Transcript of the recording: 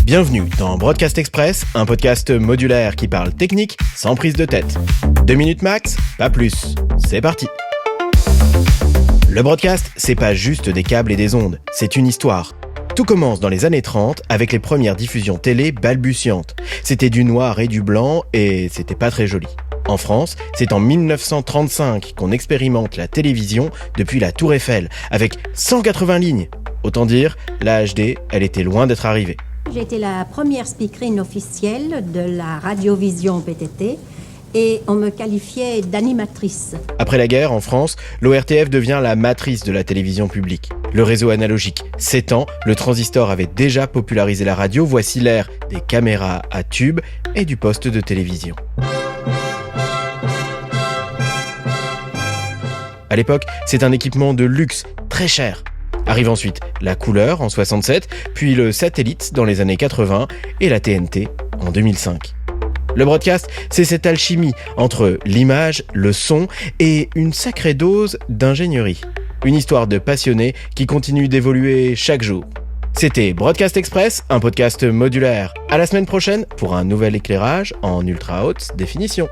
Bienvenue dans Broadcast Express, un podcast modulaire qui parle technique sans prise de tête. 2 minutes max, pas plus. C'est parti. Le broadcast, c'est pas juste des câbles et des ondes, c'est une histoire. Tout commence dans les années 30 avec les premières diffusions télé balbutiantes. C'était du noir et du blanc et c'était pas très joli. En France, c'est en 1935 qu'on expérimente la télévision depuis la Tour Eiffel, avec 180 lignes. Autant dire, la HD, elle était loin d'être arrivée. J'ai été la première speakerine officielle de la radiovision PTT et on me qualifiait d'animatrice. Après la guerre, en France, l'ORTF devient la matrice de la télévision publique. Le réseau analogique s'étend, le transistor avait déjà popularisé la radio, voici l'ère des caméras à tube et du poste de télévision. À l'époque, c'est un équipement de luxe, très cher. Arrive ensuite la couleur en 67, puis le satellite dans les années 80 et la TNT en 2005. Le broadcast, c'est cette alchimie entre l'image, le son et une sacrée dose d'ingénierie. Une histoire de passionnés qui continue d'évoluer chaque jour. C'était Broadcast Express, un podcast modulaire. À la semaine prochaine pour un nouvel éclairage en ultra haute définition.